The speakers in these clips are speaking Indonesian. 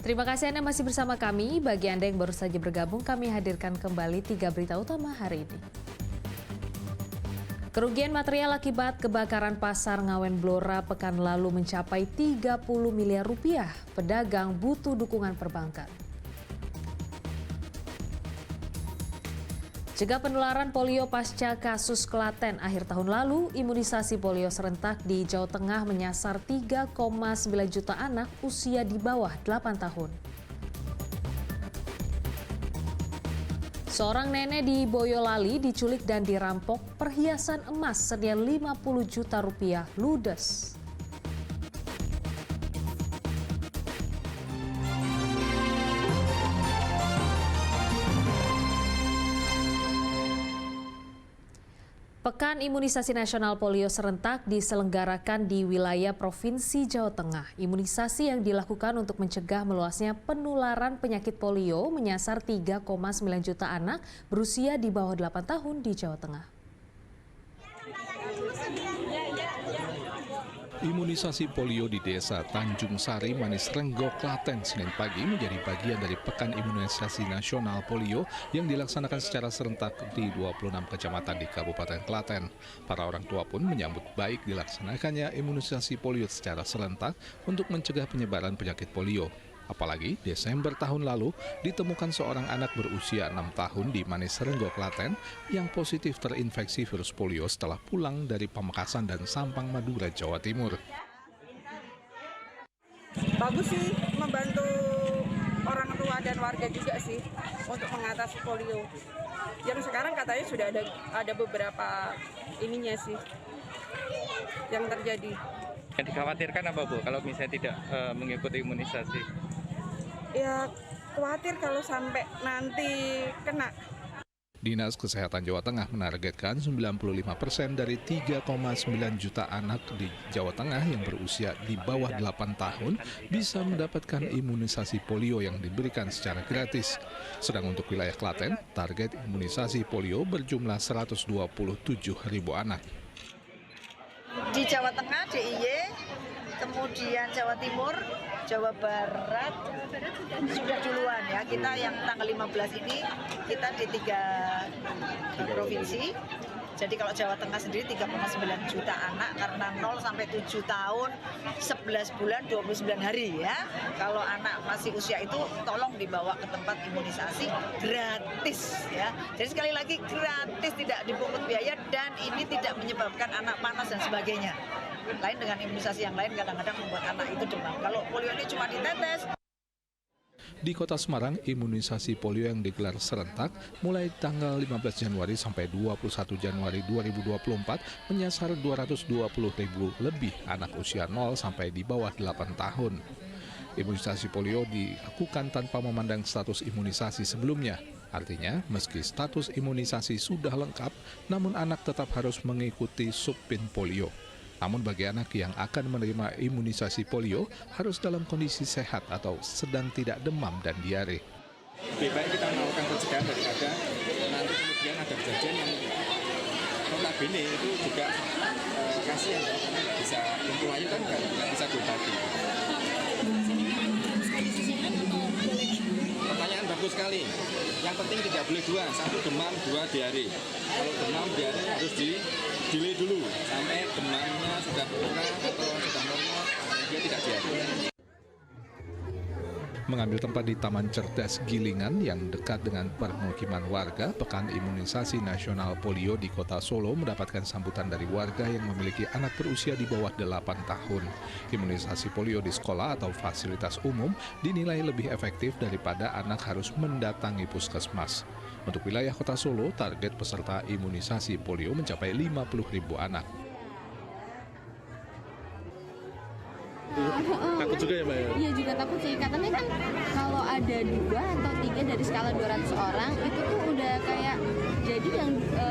Terima kasih Anda masih bersama kami. Bagi Anda yang baru saja bergabung, kami hadirkan kembali 3 berita utama hari ini. Kerugian material akibat kebakaran pasar Ngawen Blora pekan lalu mencapai 30 miliar rupiah. Pedagang butuh dukungan perbankan. Cegah penularan polio pasca kasus Klaten akhir tahun lalu, imunisasi polio serentak di Jawa Tengah menyasar 3,9 juta anak usia di bawah 8 tahun. Seorang nenek di Boyolali diculik dan dirampok perhiasan emas senilai 50 juta rupiah ludes. Pekan Imunisasi Nasional Polio serentak diselenggarakan di wilayah Provinsi Jawa Tengah. Imunisasi yang dilakukan untuk mencegah meluasnya penularan penyakit polio menyasar 3,9 juta anak berusia di bawah 8 tahun di Jawa Tengah. Imunisasi polio di Desa Tanjung Sari, Manis Renggo, Klaten, Senin pagi menjadi bagian dari Pekan Imunisasi Nasional Polio yang dilaksanakan secara serentak di 26 kecamatan di Kabupaten Klaten. Para orang tua pun menyambut baik dilaksanakannya imunisasi polio secara serentak untuk mencegah penyebaran penyakit polio. Apalagi Desember tahun lalu ditemukan seorang anak berusia 6 tahun di Manis Renggo, Klaten yang positif terinfeksi virus polio setelah pulang dari Pamekasan dan Sampang, Madura, Jawa Timur. Bagus sih, membantu orang tua dan warga juga sih untuk mengatasi polio. Yang sekarang katanya sudah ada beberapa ininya sih yang terjadi. Yang dikhawatirkan apa Bu kalau misalnya tidak mengikuti imunisasi? Ya khawatir kalau sampai nanti kena. Dinas Kesehatan Jawa Tengah menargetkan 95% dari 3,9 juta anak di Jawa Tengah yang berusia di bawah 8 tahun bisa mendapatkan imunisasi polio yang diberikan secara gratis. Sedang untuk wilayah Klaten, target imunisasi polio berjumlah 127.000 anak. Di Jawa Tengah, DIY, kemudian Jawa Timur, Jawa Barat sudah duluan ya. Kita yang tanggal 15 ini kita di 3 provinsi. Jadi kalau Jawa Tengah sendiri 3,9 juta anak karena 0 sampai 7 tahun 11 bulan 29 hari ya. Kalau anak masih usia itu tolong dibawa ke tempat imunisasi gratis ya. Jadi sekali lagi gratis, tidak dipungut biaya dan ini tidak menyebabkan anak panas dan sebagainya. Lain dengan imunisasi yang lain kadang-kadang membuat anak itu demam. Kalau polio ini cuma ditetes. Di Kota Semarang, imunisasi polio yang digelar serentak mulai tanggal 15 Januari sampai 21 Januari 2024 menyasar 220.000 lebih anak usia 0 sampai di bawah 8 tahun. Imunisasi polio dilakukan tanpa memandang status imunisasi sebelumnya. Artinya, meski status imunisasi sudah lengkap, namun anak tetap harus mengikuti subpin polio. Namun bagi anak yang akan menerima imunisasi polio harus dalam kondisi sehat atau sedang tidak demam dan diare. Lebih baik kita melakukan pencegahan daripada nanti kemudian ada kejadian yang notabene itu juga kasihan karena bisa lumpuh ayu kan nggak bisa diobati. Pertanyaan bagus sekali. Yang penting tidak boleh dua, 1 demam, 2 diare. Kalau demam diare harus delay dulu sampai demamnya sudah berkurang atau sudah normal, dia tidak diare. Mengambil tempat di Taman Cerdas Gilingan yang dekat dengan permukiman warga, Pekan Imunisasi Nasional Polio di Kota Solo mendapatkan sambutan dari warga yang memiliki anak berusia di bawah 8 tahun. Imunisasi polio di sekolah atau fasilitas umum dinilai lebih efektif daripada anak harus mendatangi puskesmas. Untuk wilayah Kota Solo, target peserta imunisasi polio mencapai 50.000 anak. Takut juga ya Mbak ya? Iya juga takut sih, katanya kan kalau ada 2 atau 3 dari skala 200 orang itu tuh udah kayak jadi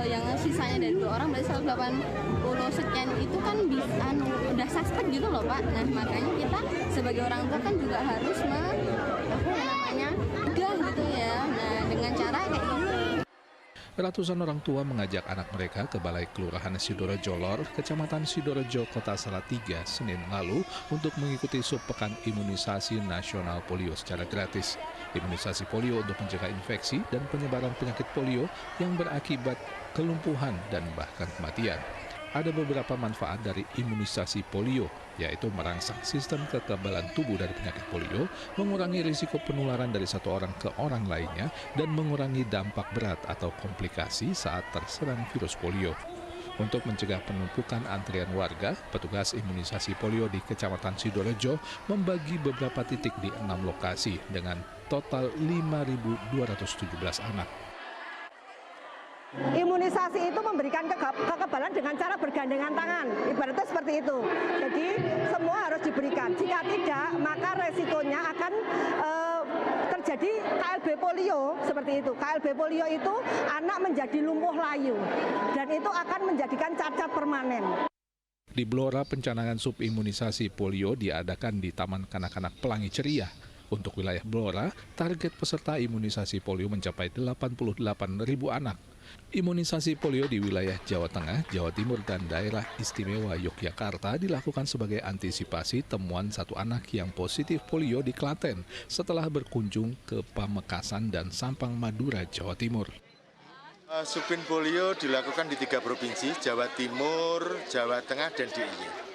yang sisanya dari 2 orang berarti 180 sekian itu kan bisa udah suspek gitu loh Pak. Nah makanya kita sebagai orang tua kan juga harus cegah gitu ya. Nah dengan cara kayak ini. Ratusan orang tua mengajak anak mereka ke Balai Kelurahan Sidorejo Lor, Kecamatan Sidorejo, Kota Salatiga, Senin lalu untuk mengikuti subpekan imunisasi nasional polio secara gratis. Imunisasi polio untuk mencegah infeksi dan penyebaran penyakit polio yang berakibat kelumpuhan dan bahkan kematian. Ada beberapa manfaat dari imunisasi polio, yaitu merangsang sistem kekebalan tubuh dari penyakit polio, mengurangi risiko penularan dari satu orang ke orang lainnya, dan mengurangi dampak berat atau komplikasi saat terserang virus polio. Untuk mencegah penumpukan antrian warga, petugas imunisasi polio di Kecamatan Sidorejo membagi beberapa titik di 6 lokasi dengan total 5.217 anak. Imunisasi itu memberikan kekebalan dengan cara bergandengan tangan, ibaratnya seperti itu. Jadi semua harus diberikan. Jika tidak, maka resikonya akan terjadi KLB polio seperti itu. KLB polio itu anak menjadi lumpuh layu dan itu akan menjadikan cacat permanen. Di Blora, pencanangan subimunisasi polio diadakan di Taman Kanak-kanak Pelangi Ceria. Untuk wilayah Blora, target peserta imunisasi polio mencapai 88.000 anak. Imunisasi polio di wilayah Jawa Tengah, Jawa Timur, dan daerah istimewa Yogyakarta dilakukan sebagai antisipasi temuan satu anak yang positif polio di Klaten setelah berkunjung ke Pamekasan dan Sampang, Madura, Jawa Timur. Subin polio dilakukan di 3 provinsi, Jawa Timur, Jawa Tengah, dan DIY.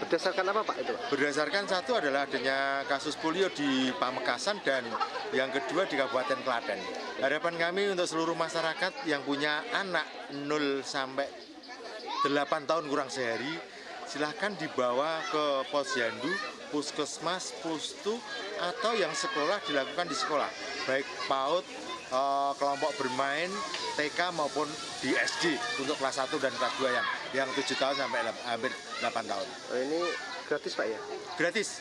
Berdasarkan apa Pak itu? Berdasarkan satu adalah adanya kasus polio di Pamekasan dan yang kedua di Kabupaten Klaten. Harapan kami untuk seluruh masyarakat yang punya anak 0 sampai 8 tahun kurang sehari, silahkan dibawa ke posyandu, puskesmas, pustu, atau yang sekolah dilakukan di sekolah, baik PAUD, kelompok bermain, TK maupun di SD untuk kelas 1 dan kelas 2 yang 7 tahun sampai hampir 8 tahun. Ini gratis Pak ya? Gratis.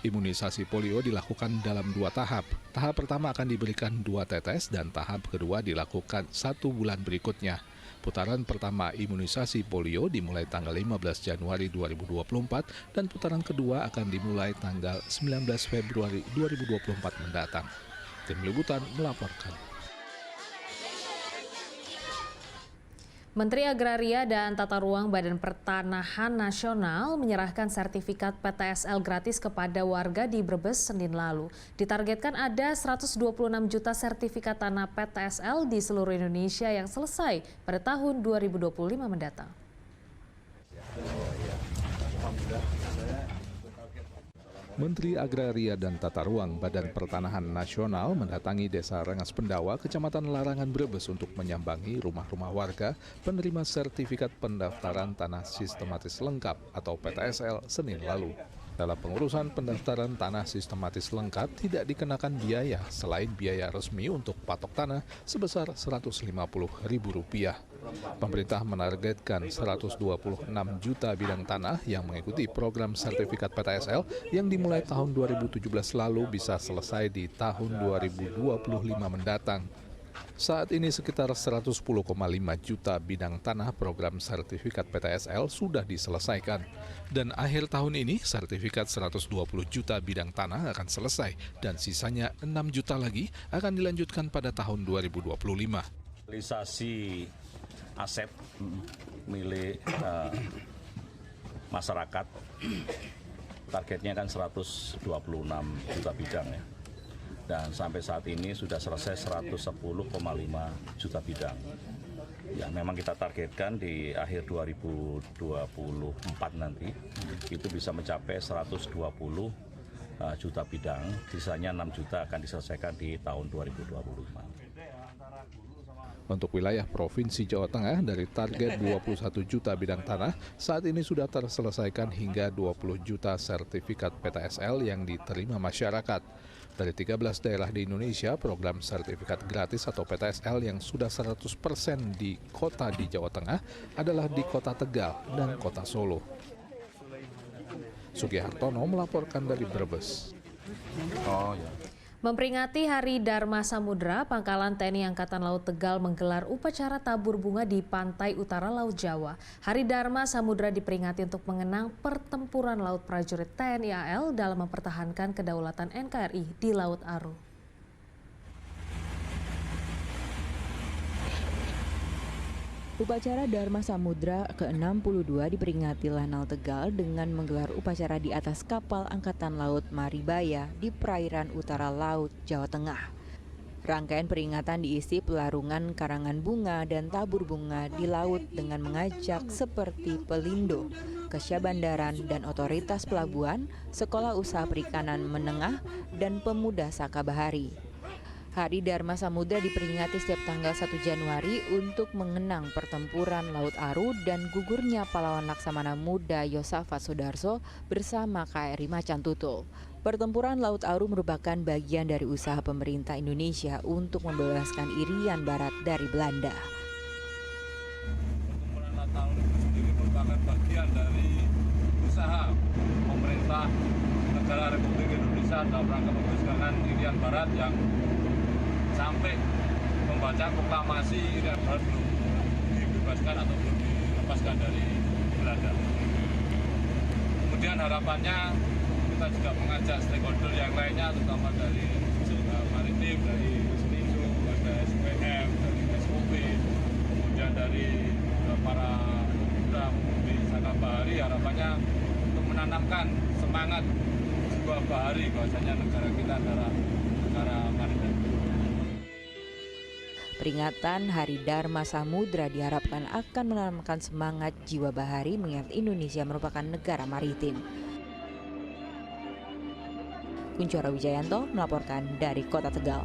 Imunisasi polio dilakukan dalam 2 tahap. Tahap pertama akan diberikan 2 tetes dan tahap kedua dilakukan 1 bulan berikutnya. Putaran pertama imunisasi polio dimulai tanggal 15 Januari 2024 dan putaran kedua akan dimulai tanggal 19 Februari 2024 mendatang. Tim Liputan melaporkan. Menteri Agraria dan Tata Ruang Badan Pertanahan Nasional menyerahkan sertifikat PTSL gratis kepada warga di Brebes Senin lalu. Ditargetkan ada 126 juta sertifikat tanah PTSL di seluruh Indonesia yang selesai pada tahun 2025 mendatang. Menteri Agraria dan Tata Ruang Badan Pertanahan Nasional mendatangi Desa Rengas Pendawa, Kecamatan Larangan, Brebes untuk menyambangi rumah-rumah warga penerima sertifikat pendaftaran tanah sistematis lengkap atau PTSL Senin lalu. Dalam pengurusan pendaftaran tanah sistematis lengkap tidak dikenakan biaya selain biaya resmi untuk patok tanah sebesar Rp150.000. Pemerintah menargetkan 126 juta bidang tanah yang mengikuti program sertifikat PTSL yang dimulai tahun 2017 lalu bisa selesai di tahun 2025 mendatang. Saat ini sekitar 110,5 juta bidang tanah program sertifikat PTSL sudah diselesaikan. Dan akhir tahun ini sertifikat 120 juta bidang tanah akan selesai dan sisanya 6 juta lagi akan dilanjutkan pada tahun 2025. Realisasi aset milik masyarakat targetnya kan 126 juta bidang ya. Dan sampai saat ini sudah selesai 110,5 juta bidang. Ya, memang kita targetkan di akhir 2024 nanti itu bisa mencapai 120 juta bidang, sisanya 6 juta akan diselesaikan di tahun 2025. Untuk wilayah Provinsi Jawa Tengah dari target 21 juta bidang tanah, saat ini sudah terselesaikan hingga 20 juta sertifikat PTSL yang diterima masyarakat. Dari 13 daerah di Indonesia, program sertifikat gratis atau PTSL yang sudah 100% di kota di Jawa Tengah adalah di Kota Tegal dan Kota Solo. Sugi Hartono melaporkan dari Brebes. Memperingati Hari Dharma Samudra, Pangkalan TNI Angkatan Laut Tegal menggelar upacara tabur bunga di pantai utara Laut Jawa. Hari Dharma Samudra diperingati untuk mengenang pertempuran laut prajurit TNI AL dalam mempertahankan kedaulatan NKRI di Laut Aru. Upacara Dharma Samudra ke-62 diperingati Lanal Tegal dengan menggelar upacara di atas kapal Angkatan Laut Maribaya di perairan utara laut Jawa Tengah. Rangkaian peringatan diisi pelarungan karangan bunga dan tabur bunga di laut dengan mengajak seperti Pelindo, Kesyabandaran dan Otoritas Pelabuhan, Sekolah Usaha Perikanan Menengah, dan Pemuda Sakabahari. Hari Dharma Samudra diperingati setiap tanggal 1 Januari untuk mengenang pertempuran Laut Aru dan gugurnya pahlawan Laksamana Muda Yosafat Sudarso bersama KRI Macan Tutul. Pertempuran Laut Aru merupakan bagian dari usaha pemerintah Indonesia untuk membebaskan Irian Barat dari Belanda. Pertempuran Laut Aru sendiri merupakan bagian dari usaha pemerintah negara Republik Indonesia dalam rangka membebaskan Irian Barat yang sampai membaca proklamasi Irian Barat belum dibebaskan atau belum dilepaskan dari Belanda. Kemudian harapannya kita juga mengajak stakeholder yang lainnya, terutama dari maritim, dari SNISU, ada SPM, dari SOP, kemudian dari para pemuda di Sakabahari, harapannya untuk menanamkan semangat jiwa bahari bahwasanya negara kita adalah negara maritim. Peringatan Hari Dharma Samudra diharapkan akan menanamkan semangat jiwa bahari mengingat Indonesia merupakan negara maritim. Kunchoro Wijayanto melaporkan dari Kota Tegal.